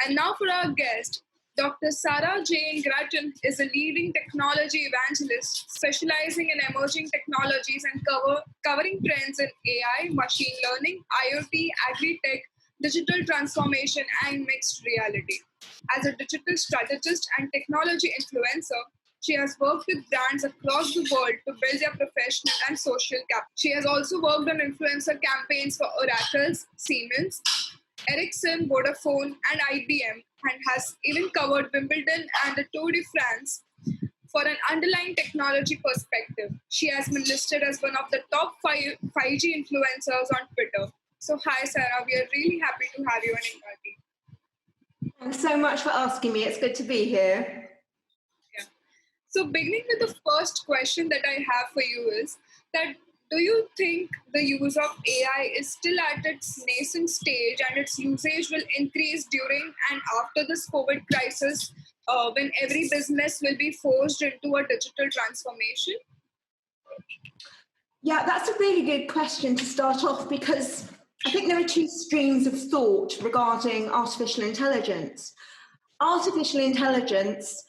And now for our guest, Dr. Sarah-Jayne Gratton is a leading technology evangelist specializing in emerging technologies and covering trends in AI, machine learning, IoT, agri-tech, digital transformation, and mixed reality. As a digital strategist and technology influencer, she has worked with brands across the world to build their professional and social capital. She has also worked on influencer campaigns for Oracle's, Siemens, Ericsson, Vodafone, and IBM, and has even covered Wimbledon and the Tour de France. For an underlying technology perspective, she has been listed as one of the top 5G influencers on Twitter. So, hi, Sarah. We are really happy to have you on Engati. Thanks so much for asking me. It's good to be here. Yeah. So, beginning with the first question that I have for you is that do you think the use of AI is still at its nascent stage and its usage will increase during and after this COVID crisis when every business will be forced into a digital transformation? Yeah, that's a really good question to start off because I think there are two streams of thought regarding artificial intelligence. Artificial intelligence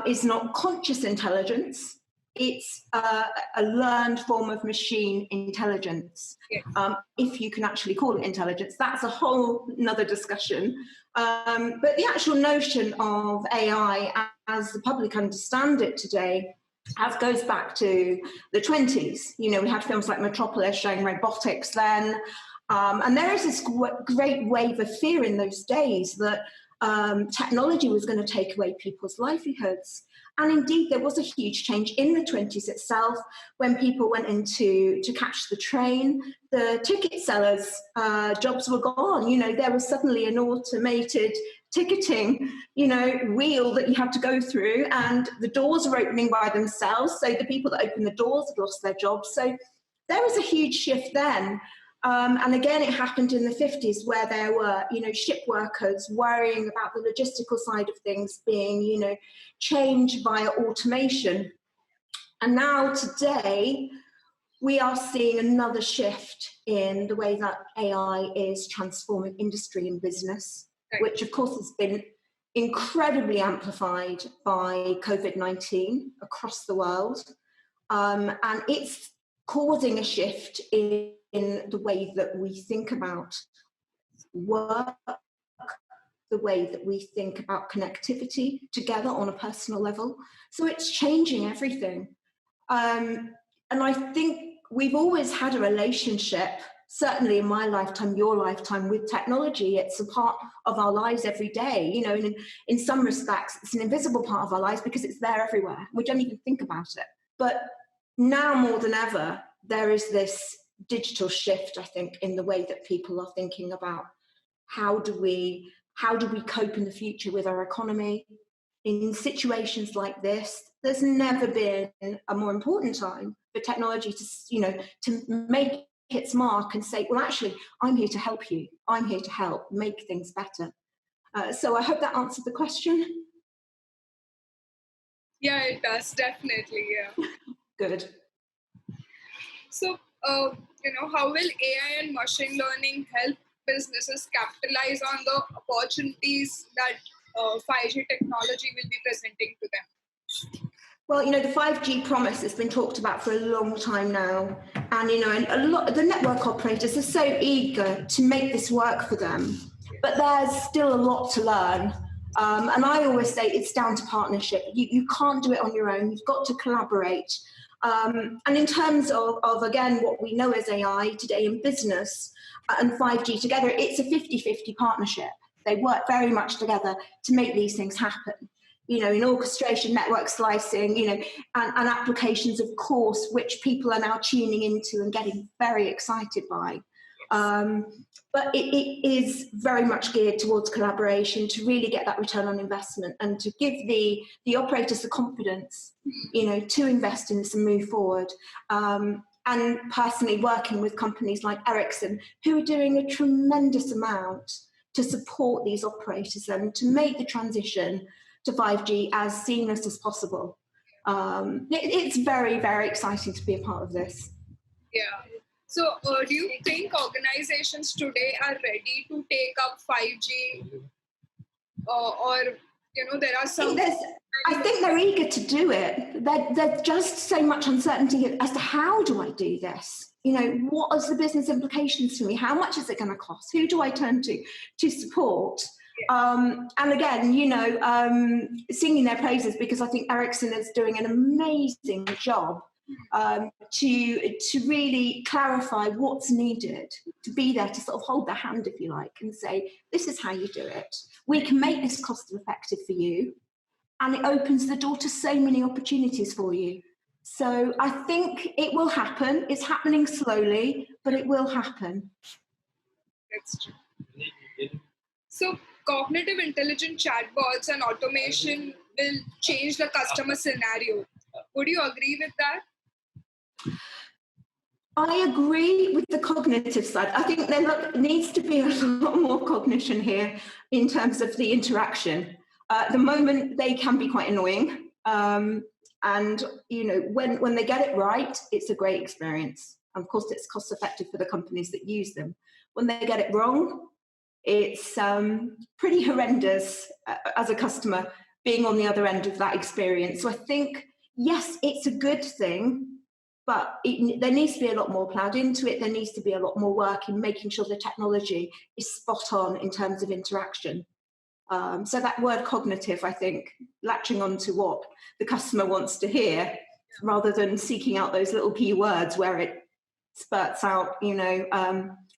is not conscious intelligence. It's a learned form of machine intelligence. Yeah. If you can actually call it intelligence, that's a whole nother discussion. But the actual notion of AI as the public understand it today goes back to the 20s. You know, we had films like Metropolis showing robotics then. And there is this great wave of fear in those days that technology was going to take away people's livelihoods. And indeed, there was a huge change in the 20s itself when people went into to catch the train. The ticket sellers' jobs were gone. You know, there was suddenly an automated ticketing, wheel that you had to go through, and the doors were opening by themselves. So the people that opened the doors had lost their jobs. So there was a huge shift then. And again, it happened in the 50s where there were, ship workers worrying about the logistical side of things being, changed via automation. And now today, we are seeing another shift in the way that AI is transforming industry and business, which of course has been incredibly amplified by COVID-19 across the world. And it's causing a shift in the way that we think about work, the way that we think about connectivity together on a personal level. So it's changing everything. And I think we've always had a relationship, certainly in my lifetime, your lifetime, with technology. It's a part of our lives every day. And in some respects, it's an invisible part of our lives because it's there everywhere. We don't even think about it. But now more than ever, there is this digital shift, I think, in the way that people are thinking about how do we cope in the future with our economy. In situations like this, there's never been a more important time for technology to make its mark and say, well, actually, I'm here to help you. I'm here to help make things better. So I hope that answered the question. Yeah, it does, definitely, yeah. Good. So, how will AI and machine learning help businesses capitalize on the opportunities that 5G technology will be presenting to them? Well, the 5G promise has been talked about for a long time now. And, and a lot of the network operators are so eager to make this work for them. But there's still a lot to learn. And I always say it's down to partnership. You can't do it on your own. You've got to collaborate. And in terms of, again, what we know as AI today in business and 5G together, it's a 50-50 partnership. They work very much together to make these things happen. In orchestration, network slicing, and applications, of course, which people are now tuning into and getting very excited by. But it is very much geared towards collaboration to really get that return on investment and to give the operators the confidence, to invest in this and move forward. And personally working with companies like Ericsson, who are doing a tremendous amount to support these operators and to make the transition to 5G as seamless as possible. It's very, very exciting to be a part of this. Yeah. So do you think organizations today are ready to take up 5G or there are some. I think they're eager to do it. There's just so much uncertainty as to how do I do this? What is the business implications for me? How much is it going to cost? Who do I turn to support? And again, singing their praises, because I think Ericsson is doing an amazing job to really clarify what's needed, to be there to sort of hold their hand, if you like, and say, this is how you do it. We can make this cost effective for you. And it opens the door to so many opportunities for you. So I think it will happen. It's happening slowly, but it will happen. That's true. So cognitive intelligent chatbots and automation will change the customer scenario. Would you agree with that? I agree with the cognitive side. I think there needs to be a lot more cognition here in terms of the interaction. At the moment, they can be quite annoying. And, when they get it right, it's a great experience. Of course, it's cost effective for the companies that use them. When they get it wrong, it's pretty horrendous as a customer being on the other end of that experience. So I think, yes, it's a good thing, but there needs to be a lot more plowed into it. There needs to be a lot more work in making sure the technology is spot on in terms of interaction. So that word cognitive, I think, latching on to what the customer wants to hear, rather than seeking out those little key words where it spurts out,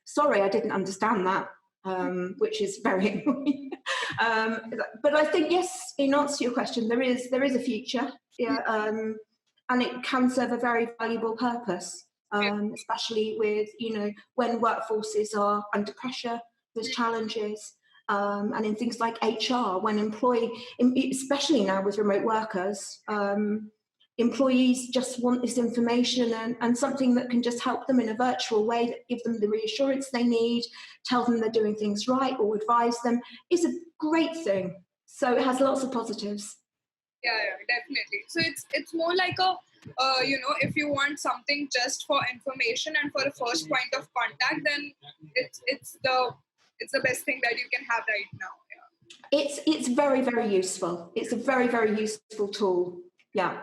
sorry, I didn't understand that, which is very annoying. But I think, yes, in answer to your question, there is a future, and it can serve a very valuable purpose, especially with, when workforces are under pressure, there's challenges. And in things like HR, when especially now with remote workers, employees just want this information and something that can just help them in a virtual way, that give them the reassurance they need, tell them they're doing things right, or advise them, is a great thing. So it has lots of positives. Yeah, definitely. So it's more like a, if you want something just for information and for a first point of contact, then it's the best thing that you can have right now. Yeah. It's very, very useful. It's a very, very useful tool. Yeah.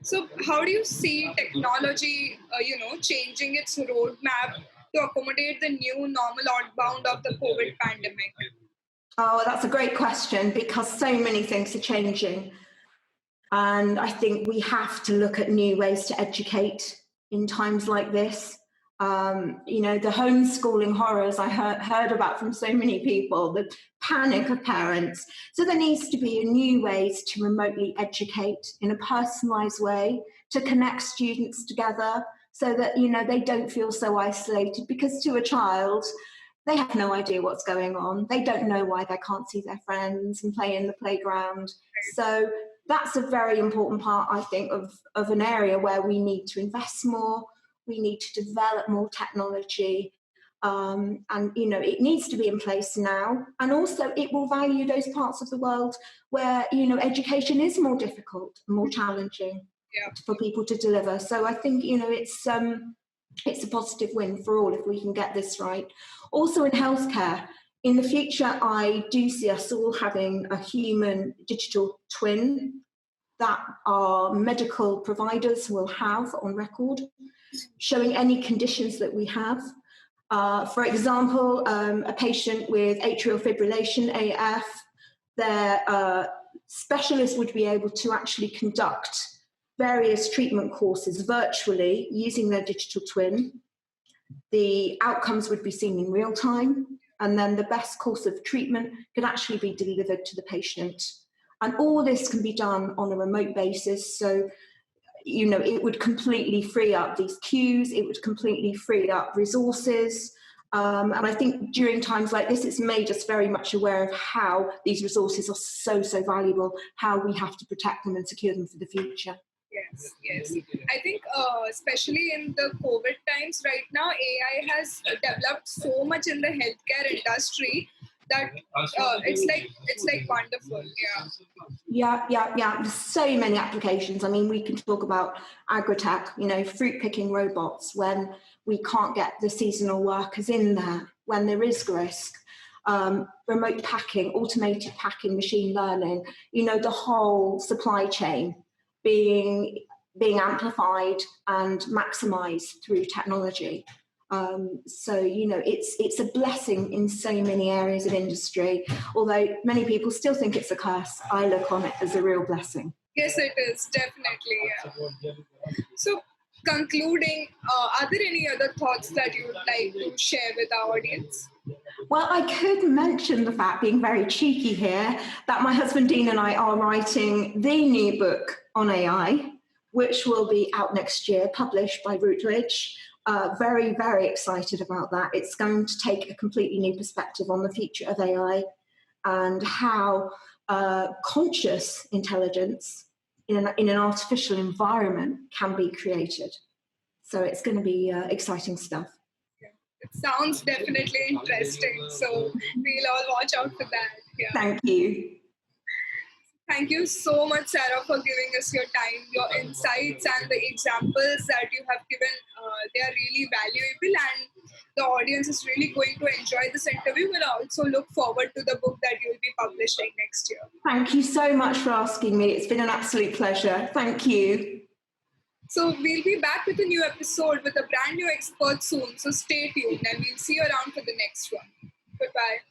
So how do you see technology, changing its roadmap to accommodate the new normal outbound of the COVID pandemic? Oh, that's a great question, because so many things are changing. And I think we have to look at new ways to educate in times like this. The homeschooling horrors I heard about from so many people, the panic of parents. So there needs to be new ways to remotely educate in a personalised way, to connect students together so that, they don't feel so isolated, because to a child, they have no idea what's going on. They don't know why they can't see their friends and play in the playground. So that's a very important part, I think, of an area where we need to invest more. We need to develop more technology, and it needs to be in place now. And also, it will value those parts of the world where education is more difficult, more challenging for people to deliver. So I think it's a positive win for all if we can get this right. Also in healthcare, in the future, I do see us all having a human digital twin that our medical providers will have on record, showing any conditions that we have. For example, a patient with atrial fibrillation, AF, their specialist would be able to actually conduct various treatment courses virtually using their digital twin. The outcomes would be seen in real time, and then the best course of treatment could actually be delivered to the patient. And all this can be done on a remote basis. So it would completely free up these queues, it would completely free up resources. And I think during times like this, it's made us very much aware of how these resources are so valuable, how we have to protect them and secure them for the future. Yes. I think especially in the COVID times right now, AI has developed so much in the healthcare industry that it's like wonderful. Yeah. There's so many applications. I mean, we can talk about agri-tech, fruit picking robots when we can't get the seasonal workers in there, when there is risk. remote packing, automated packing, machine learning, the whole supply chain being amplified and maximized through technology. So, it's a blessing in so many areas of industry, although many people still think it's a curse. I look on it as a real blessing. Yes, it is, definitely. Yeah. So, concluding, are there any other thoughts that you would like to share with our audience? Well, I could mention the fact, being very cheeky here, that my husband Dean and I are writing the new book on AI, which will be out next year, published by Routledge. Very, very excited about that. It's going to take a completely new perspective on the future of AI and how conscious intelligence in an artificial environment can be created. So it's going to be exciting stuff. It sounds definitely interesting. So we'll all watch out for that. Yeah. Thank you. Thank you so much, Sarah, for giving us your time, your insights, and the examples that you have given. They are really valuable, and the audience is really going to enjoy this interview. We'll also look forward to the book that you will be publishing next year. Thank you so much for asking me. It's been an absolute pleasure. Thank you. So we'll be back with a new episode with a brand new expert soon. So stay tuned, and we'll see you around for the next one. Goodbye.